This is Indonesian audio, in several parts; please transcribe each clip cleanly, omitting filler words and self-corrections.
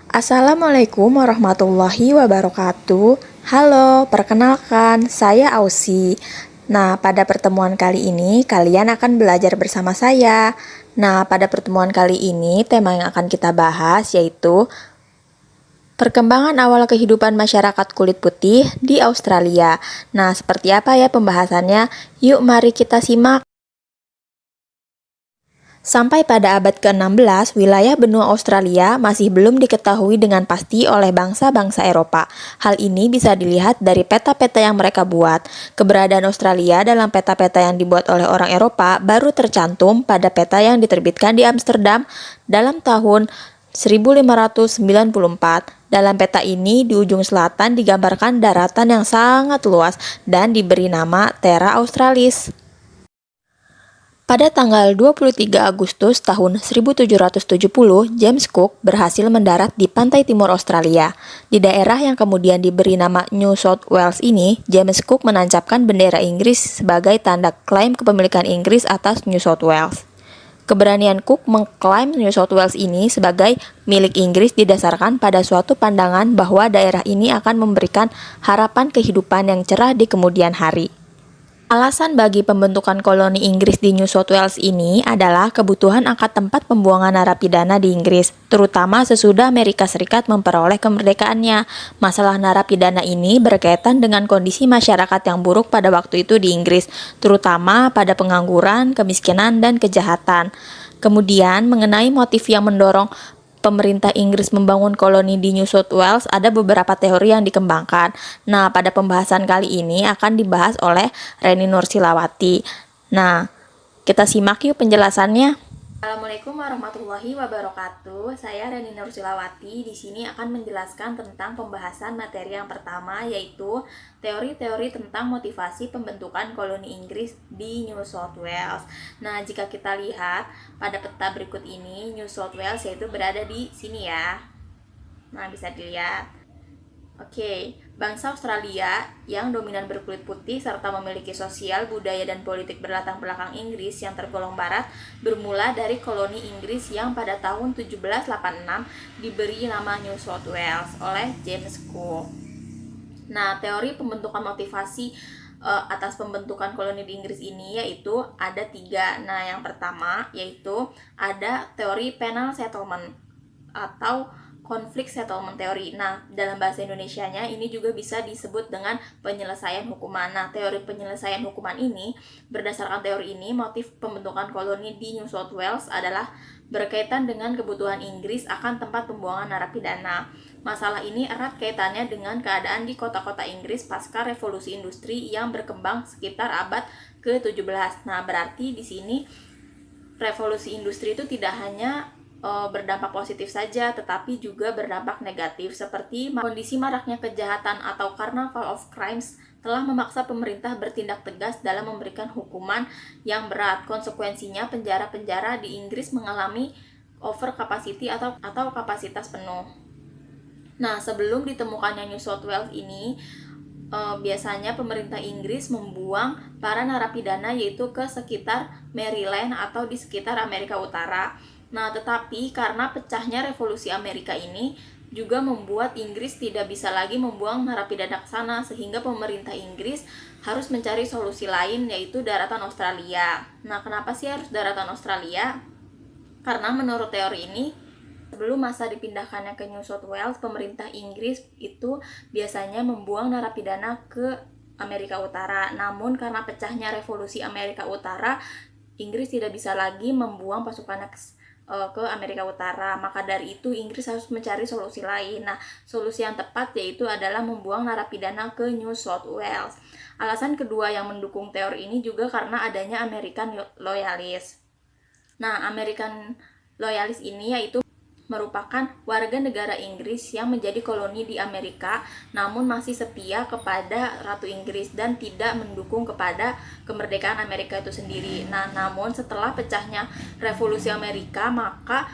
Assalamualaikum warahmatullahi wabarakatuh. Halo, perkenalkan, saya Ausi. Nah, pada pertemuan kali ini kalian akan belajar bersama saya. Nah, pada pertemuan kali ini tema yang akan kita bahas yaitu perkembangan awal kehidupan masyarakat kulit putih di Australia. Nah, seperti apa ya pembahasannya? Yuk mari kita simak. Sampai pada abad ke-16, wilayah benua Australia masih belum diketahui dengan pasti oleh bangsa-bangsa Eropa. Hal ini bisa dilihat dari peta-peta yang mereka buat. Keberadaan Australia dalam peta-peta yang dibuat oleh orang Eropa baru tercantum pada peta yang diterbitkan di Amsterdam dalam tahun 1594. Dalam peta ini, di ujung selatan digambarkan daratan yang sangat luas dan diberi nama Terra Australis. Pada tanggal 23 Agustus tahun 1770, James Cook berhasil mendarat di pantai timur Australia. Di daerah yang kemudian diberi nama New South Wales ini, James Cook menancapkan bendera Inggris sebagai tanda klaim kepemilikan Inggris atas New South Wales. Keberanian Cook mengklaim New South Wales ini sebagai milik Inggris didasarkan pada suatu pandangan bahwa daerah ini akan memberikan harapan kehidupan yang cerah di kemudian hari. Alasan bagi pembentukan koloni Inggris di New South Wales ini adalah kebutuhan angkat tempat pembuangan narapidana di Inggris, terutama sesudah Amerika Serikat memperoleh kemerdekaannya. Masalah narapidana ini berkaitan dengan kondisi masyarakat yang buruk pada waktu itu di Inggris, terutama pada pengangguran, kemiskinan, dan kejahatan. Kemudian, mengenai motif yang mendorong pemerintah Inggris membangun koloni di New South Wales, ada beberapa teori yang dikembangkan. Nah, pada pembahasan kali ini akan dibahas oleh Reni Nursilawati. Nah, kita simak yuk penjelasannya. Assalamualaikum warahmatullahi wabarakatuh. Saya Reni Nursilawati. Di sini akan menjelaskan tentang pembahasan materi yang pertama, yaitu teori-teori tentang motivasi pembentukan koloni Inggris di New South Wales. Nah, jika kita lihat pada peta berikut ini, New South Wales yaitu berada di sini ya. Nah, bisa dilihat. Oke, bangsa Australia yang dominan berkulit putih serta memiliki sosial, budaya, dan politik berlatar belakang Inggris yang tergolong barat bermula dari koloni Inggris yang pada tahun 1786 diberi nama New South Wales oleh James Cook. Nah, teori pembentukan motivasi atas pembentukan koloni di Inggris ini yaitu ada 3. Nah, yang pertama yaitu ada teori penal settlement atau konflik settlement teori. Nah, dalam bahasa Indonesianya ini juga bisa disebut dengan penyelesaian hukuman. Nah, teori penyelesaian hukuman ini, berdasarkan teori ini, motif pembentukan koloni di New South Wales adalah berkaitan dengan kebutuhan Inggris akan tempat pembuangan narapidana. Masalah ini erat kaitannya dengan keadaan di kota-kota Inggris pasca revolusi industri yang berkembang sekitar abad ke-17. Nah, berarti di sini revolusi industri itu tidak hanya berdampak positif saja, tetapi juga berdampak negatif, seperti kondisi maraknya kejahatan atau carnival of crimes telah memaksa pemerintah bertindak tegas dalam memberikan hukuman yang berat. Konsekuensinya, penjara-penjara di Inggris mengalami over capacity atau kapasitas penuh. Nah, sebelum ditemukannya New South Wales ini, biasanya pemerintah Inggris membuang para narapidana yaitu ke sekitar Maryland atau di sekitar Amerika Utara. Nah, tetapi karena pecahnya revolusi Amerika ini juga membuat Inggris tidak bisa lagi membuang narapidana ke sana, sehingga pemerintah Inggris harus mencari solusi lain yaitu daratan Australia. Nah, kenapa sih harus daratan Australia? Karena menurut teori ini, sebelum masa dipindahkannya ke New South Wales, pemerintah Inggris itu biasanya membuang narapidana ke Amerika Utara. Namun karena pecahnya revolusi Amerika Utara, Inggris tidak bisa lagi membuang pasukannya ke Amerika Utara. Maka dari itu Inggris harus mencari solusi lain. Nah, solusi yang tepat yaitu adalah membuang narapidana ke New South Wales. Alasan kedua yang mendukung teori ini juga karena adanya American Loyalists. Nah, American Loyalists ini yaitu merupakan warga negara Inggris yang menjadi koloni di Amerika namun masih setia kepada Ratu Inggris dan tidak mendukung kepada kemerdekaan Amerika itu sendiri. Nah, namun setelah pecahnya revolusi Amerika, maka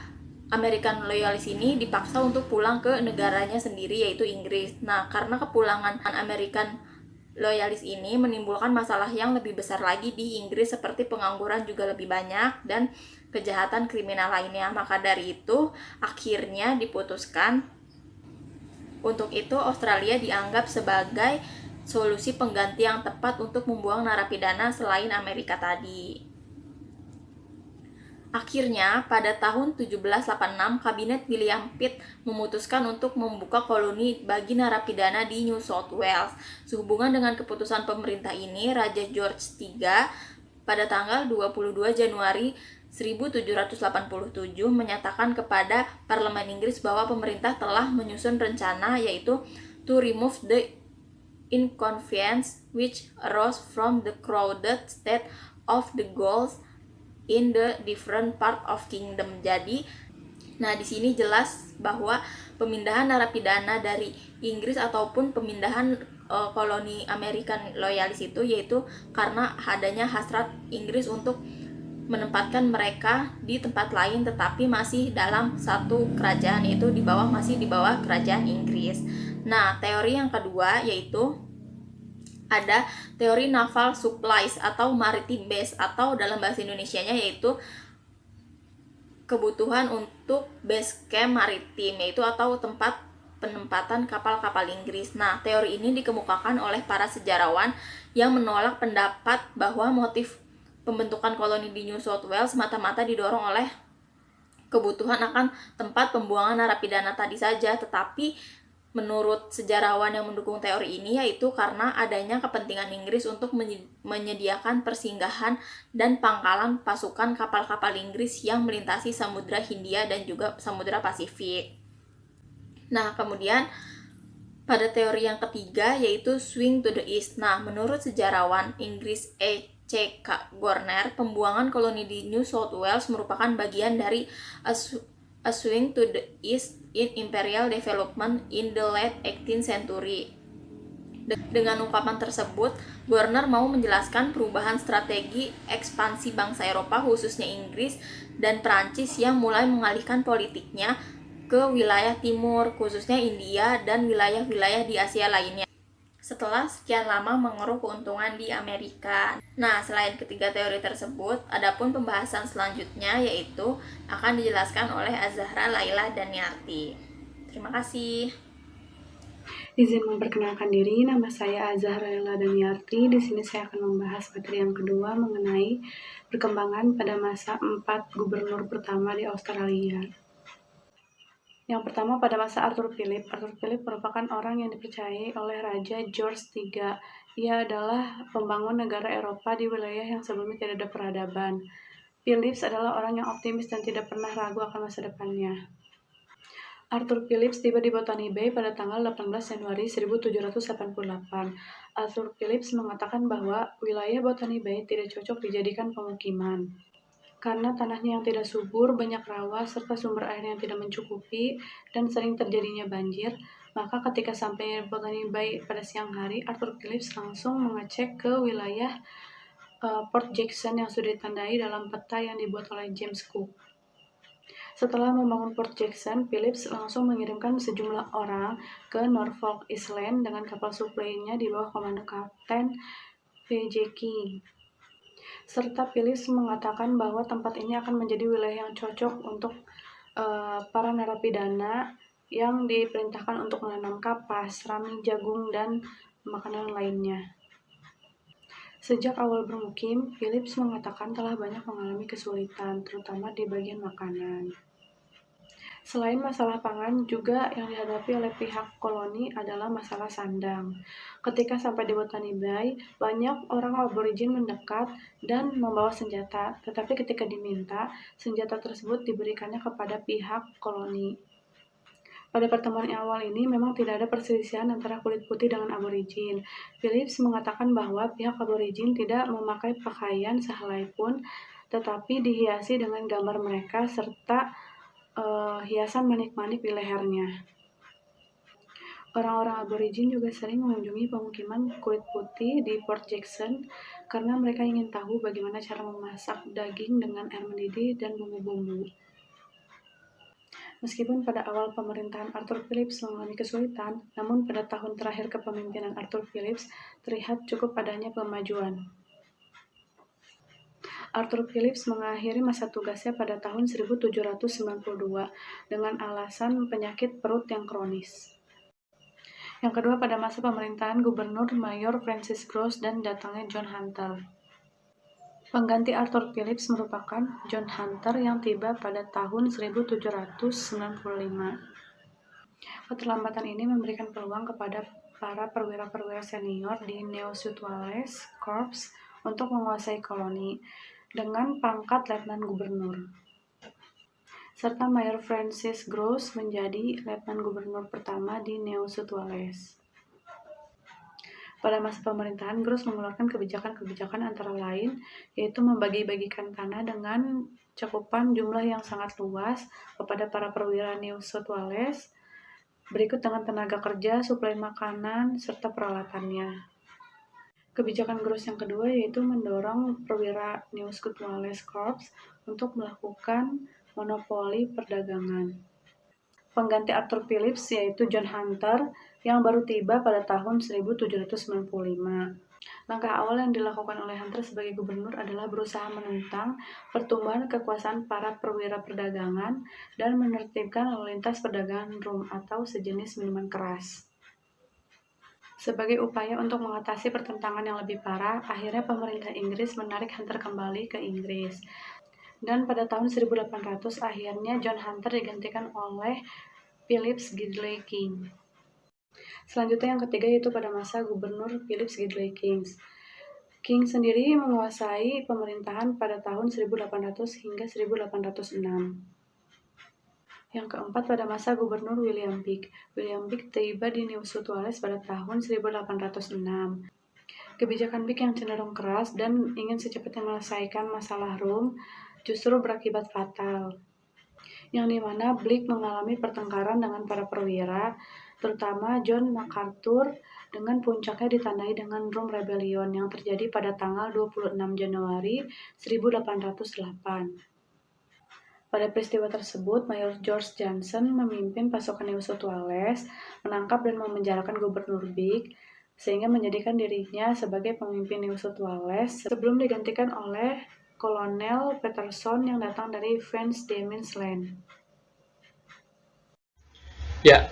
American Loyalists ini dipaksa untuk pulang ke negaranya sendiri yaitu Inggris. Nah, karena kepulangan American Loyalis ini menimbulkan masalah yang lebih besar lagi di Inggris seperti pengangguran juga lebih banyak dan kejahatan kriminal lainnya. Maka dari itu akhirnya diputuskan Untuk itu, Australia dianggap sebagai solusi pengganti yang tepat untuk membuang narapidana selain Amerika tadi. Akhirnya, pada tahun 1786, Kabinet William Pitt memutuskan untuk membuka koloni bagi narapidana di New South Wales. Sehubungan dengan keputusan pemerintah ini, Raja George III pada tanggal 22 Januari 1787 menyatakan kepada Parlemen Inggris bahwa pemerintah telah menyusun rencana, yaitu to remove the inconvenience which arose from the crowded state of the Gauls in the different part of kingdom. Jadi, di sini jelas bahwa pemindahan narapidana dari Inggris ataupun pemindahan koloni American loyalis itu yaitu karena adanya hasrat Inggris untuk menempatkan mereka di tempat lain tetapi masih dalam satu kerajaan, yaitu masih di bawah kerajaan Inggris. Nah, teori yang kedua yaitu ada teori naval supplies atau maritime base, atau dalam bahasa Indonesianya yaitu kebutuhan untuk base camp maritim, yaitu atau tempat penempatan kapal-kapal Inggris. Nah, teori ini dikemukakan oleh para sejarawan yang menolak pendapat bahwa motif pembentukan koloni di New South Wales mata-mata didorong oleh kebutuhan akan tempat pembuangan narapidana tadi saja, tetapi menurut sejarawan yang mendukung teori ini yaitu karena adanya kepentingan Inggris untuk menyediakan persinggahan dan pangkalan pasukan kapal-kapal Inggris yang melintasi Samudra Hindia dan juga Samudra Pasifik. Nah, kemudian pada teori yang ketiga yaitu swing to the east. Nah, menurut sejarawan Inggris C.K. Gorner, pembuangan koloni di New South Wales merupakan bagian dari a swing to the east in imperial development in the late 18th century. Dengan ungkapan tersebut, Gorner mau menjelaskan perubahan strategi ekspansi bangsa Eropa, khususnya Inggris dan Prancis, yang mulai mengalihkan politiknya ke wilayah timur, khususnya India dan wilayah-wilayah di Asia lainnya, setelah sekian lama mengeruk keuntungan di Amerika. Nah, selain ketiga teori tersebut, adapun pembahasan selanjutnya yaitu akan dijelaskan oleh Azahra Laila Daniarti. Terima kasih. Izin memperkenalkan diri, nama saya Azahra Laila Daniarti. Di sini saya akan membahas materi yang kedua mengenai perkembangan pada masa 4 gubernur pertama di Australia. Yang pertama, pada masa Arthur Phillip. Arthur Phillip merupakan orang yang dipercayai oleh Raja George III. Ia adalah pembangun negara Eropa di wilayah yang sebelumnya tidak ada peradaban. Phillips adalah orang yang optimis dan tidak pernah ragu akan masa depannya. Arthur Phillips tiba di Botany Bay pada tanggal 18 Januari 1788. Arthur Phillips mengatakan bahwa wilayah Botany Bay tidak cocok dijadikan pemukiman. Karena tanahnya yang tidak subur, banyak rawa, serta sumber air yang tidak mencukupi, dan sering terjadinya banjir, maka ketika sampai Botany Bay pada siang hari, Arthur Phillips langsung mengecek ke wilayah Port Jackson yang sudah ditandai dalam peta yang dibuat oleh James Cook. Setelah membangun Port Jackson, Phillips langsung mengirimkan sejumlah orang ke Norfolk Island dengan kapal suplainya di bawah komando Kapten V.J. King. Serta Phillips mengatakan bahwa tempat ini akan menjadi wilayah yang cocok untuk para narapidana yang diperintahkan untuk menanam kapas, rami, jagung, dan makanan lainnya. Sejak awal bermukim, Phillips mengatakan telah banyak mengalami kesulitan, terutama di bagian makanan. Selain masalah pangan, juga yang dihadapi oleh pihak koloni adalah masalah sandang. Ketika sampai di Botany Bay, banyak orang aborigin mendekat dan membawa senjata, tetapi ketika diminta, senjata tersebut diberikannya kepada pihak koloni. Pada pertemuan awal ini memang tidak ada perselisihan antara kulit putih dengan aborigin. Phillips mengatakan bahwa pihak aborigin tidak memakai pakaian sehelai pun, tetapi dihiasi dengan gambar mereka serta hiasan manik-manik di lehernya. Orang-orang aborigin juga sering mengunjungi pemukiman kulit putih di Port Jackson karena mereka ingin tahu bagaimana cara memasak daging dengan air mendidih dan bumbu-bumbu. Meskipun pada awal pemerintahan Arthur Phillips mengalami kesulitan, namun pada tahun terakhir kepemimpinan Arthur Phillips terlihat cukup adanya kemajuan. Arthur Phillips mengakhiri masa tugasnya pada tahun 1792 dengan alasan penyakit perut yang kronis. Yang kedua, pada masa pemerintahan Gubernur Mayor Francis Gross dan datangnya John Hunter. Pengganti Arthur Phillips merupakan John Hunter yang tiba pada tahun 1795. Keterlambatan ini memberikan peluang kepada para perwira-perwira senior di New South Wales Corps untuk menguasai koloni dengan pangkat letnan gubernur. Serta Mayor Francis Gross menjadi letnan gubernur pertama di New South Wales. Pada masa pemerintahan, Gross mengeluarkan kebijakan-kebijakan antara lain, yaitu membagi-bagikan tanah dengan cakupan jumlah yang sangat luas kepada para perwira New South Wales, berikut dengan tenaga kerja, suplai makanan, serta peralatannya. Kebijakan Gross yang kedua yaitu mendorong perwira New South Wales Corps untuk melakukan monopoli perdagangan. Pengganti Arthur Phillips yaitu John Hunter yang baru tiba pada tahun 1795. Langkah awal yang dilakukan oleh Hunter sebagai gubernur adalah berusaha menentang pertumbuhan kekuasaan para perwira perdagangan dan menertibkan lalu lintas perdagangan rum atau sejenis minuman keras. Sebagai upaya untuk mengatasi pertentangan yang lebih parah, akhirnya pemerintah Inggris menarik Hunter kembali ke Inggris. Dan pada tahun 1800 akhirnya John Hunter digantikan oleh Phillips Gidley King. Selanjutnya yang ketiga yaitu pada masa Gubernur Phillips Gidley King. King sendiri menguasai pemerintahan pada tahun 1800 hingga 1806. Yang keempat pada masa Gubernur William Pitt. William Pitt tiba di New South Wales pada tahun 1806. Kebijakan Pitt yang cenderung keras dan ingin secepatnya menyelesaikan masalah rum justru berakibat fatal, yang dimana Blake mengalami pertengkaran dengan para perwira, terutama John MacArthur, dengan puncaknya ditandai dengan Rum Rebellion yang terjadi pada tanggal 26 Januari 1808. Pada peristiwa tersebut, Mayor George Johnson memimpin pasukan New South Wales, menangkap dan memenjarakan Gubernur Blake, sehingga menjadikan dirinya sebagai pemimpin New South Wales sebelum digantikan oleh Kolonel Patterson yang datang dari Vance Demons Land. Ya,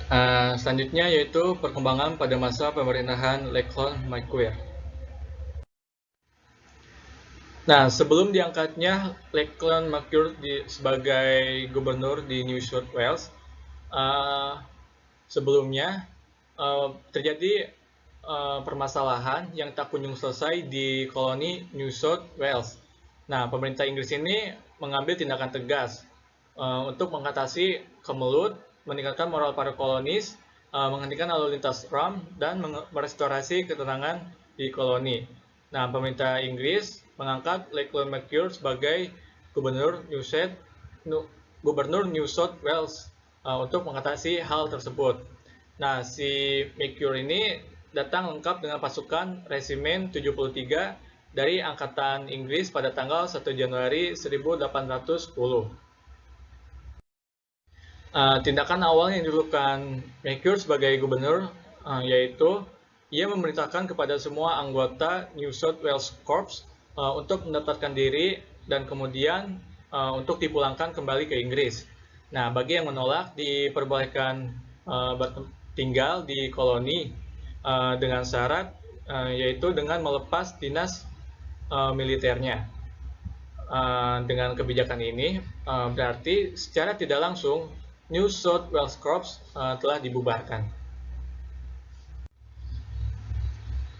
selanjutnya yaitu perkembangan pada masa pemerintahan Lachlan Macquarie. Nah, sebelum diangkatnya Lachlan Macquarie sebagai gubernur di New South Wales, sebelumnya terjadi permasalahan yang tak kunjung selesai di koloni New South Wales. Nah, pemerintah Inggris ini mengambil tindakan tegas untuk mengatasi kemelut, meningkatkan moral para kolonis, menghentikan lalu lintas rum, dan merestorasi ketenangan di koloni. Nah, pemerintah Inggris mengangkat Lachlan Macquarie sebagai gubernur New South Wales untuk mengatasi hal tersebut. Nah, si Macquarie ini datang lengkap dengan pasukan Resimen 73 dari Angkatan Inggris pada tanggal 1 Januari 1810. Tindakan awal yang dilakukan Macquarie sebagai gubernur yaitu ia memerintahkan kepada semua anggota New South Wales Corps untuk mendaftarkan diri dan kemudian untuk dipulangkan kembali ke Inggris. Nah, bagi yang menolak diperbolehkan tinggal di koloni dengan syarat yaitu dengan melepas dinas militernya. Dengan kebijakan ini berarti secara tidak langsung New South Wales Corps telah dibubarkan.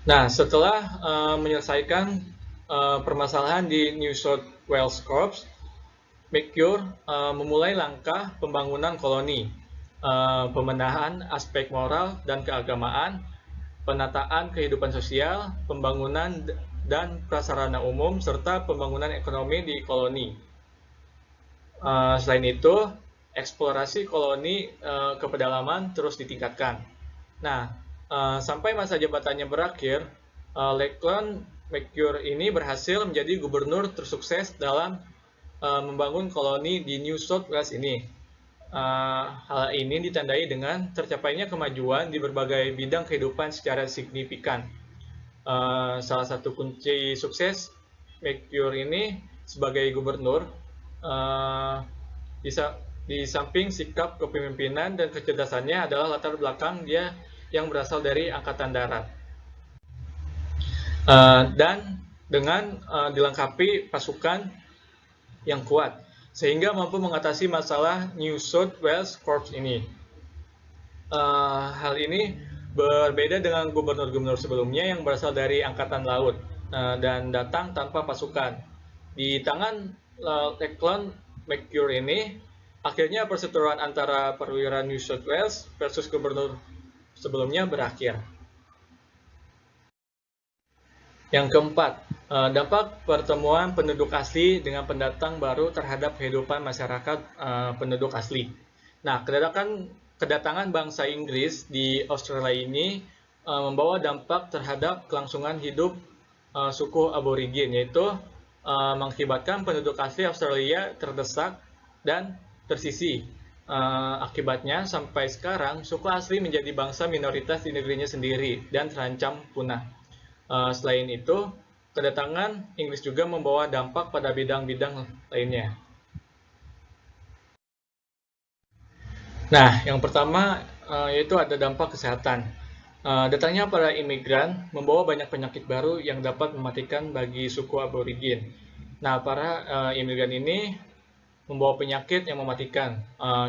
Nah, setelah menyelesaikan permasalahan di New South Wales Corps, Macquarie memulai langkah pembangunan koloni, pembenahan aspek moral dan keagamaan, penataan kehidupan sosial, pembangunan dan prasarana umum, serta pembangunan ekonomi di koloni. Selain itu, eksplorasi koloni ke pedalaman terus ditingkatkan. Nah, sampai masa jabatannya berakhir, Lachlan Macquarie ini berhasil menjadi gubernur tersukses dalam membangun koloni di New South Wales ini. Hal ini ditandai dengan tercapainya kemajuan di berbagai bidang kehidupan secara signifikan. Salah satu kunci sukses Macquarie ini sebagai gubernur di samping sikap kepemimpinan dan kecerdasannya adalah latar belakang dia yang berasal dari Angkatan Darat. Dan dengan dilengkapi pasukan yang kuat, sehingga mampu mengatasi masalah New South Wales Corps ini. Hal ini berbeda dengan gubernur-gubernur sebelumnya yang berasal dari Angkatan Laut dan datang tanpa pasukan. Di tangan Lachlan McCure ini, akhirnya perseteruan antara perwira New South Wales versus gubernur sebelumnya berakhir. Yang keempat, dampak pertemuan penduduk asli dengan pendatang baru terhadap kehidupan masyarakat penduduk asli. Nah, kedatangan bangsa Inggris di Australia ini membawa dampak terhadap kelangsungan hidup suku aborigin, yaitu mengakibatkan penduduk asli Australia terdesak dan tersisih. Akibatnya, sampai sekarang, suku asli menjadi bangsa minoritas di negerinya sendiri dan terancam punah. Selain itu, kedatangan Inggris juga membawa dampak pada bidang-bidang lainnya. Nah, yang pertama yaitu ada dampak kesehatan. Datangnya para imigran membawa banyak penyakit baru yang dapat mematikan bagi suku aborigin. Nah, para imigran ini membawa penyakit yang mematikan.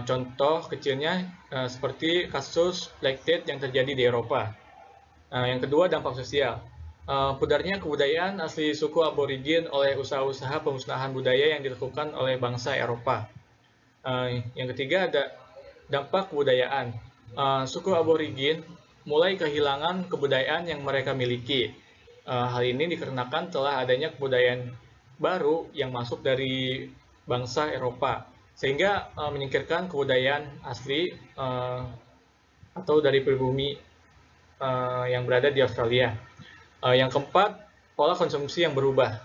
Contoh kecilnya seperti kasus Black Death yang terjadi di Eropa. Yang kedua, dampak sosial. Pudarnya kebudayaan asli suku aborigin oleh usaha-usaha pemusnahan budaya yang dilakukan oleh bangsa Eropa. Yang ketiga, ada dampak kebudayaan. Suku aborigin mulai kehilangan kebudayaan yang mereka miliki. Hal ini dikarenakan telah adanya kebudayaan baru yang masuk dari bangsa Eropa, sehingga menyingkirkan kebudayaan asli atau dari pribumi yang berada di Australia. Yang keempat, pola konsumsi yang berubah.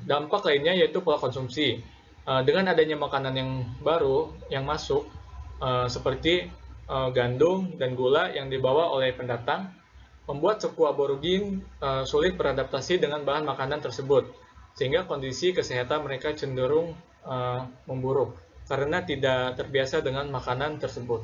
Dampak lainnya yaitu pola konsumsi. Dengan adanya makanan yang baru yang masuk, seperti gandum dan gula yang dibawa oleh pendatang, membuat suku aborigin sulit beradaptasi dengan bahan makanan tersebut, sehingga kondisi kesehatan mereka cenderung memburuk karena tidak terbiasa dengan makanan tersebut.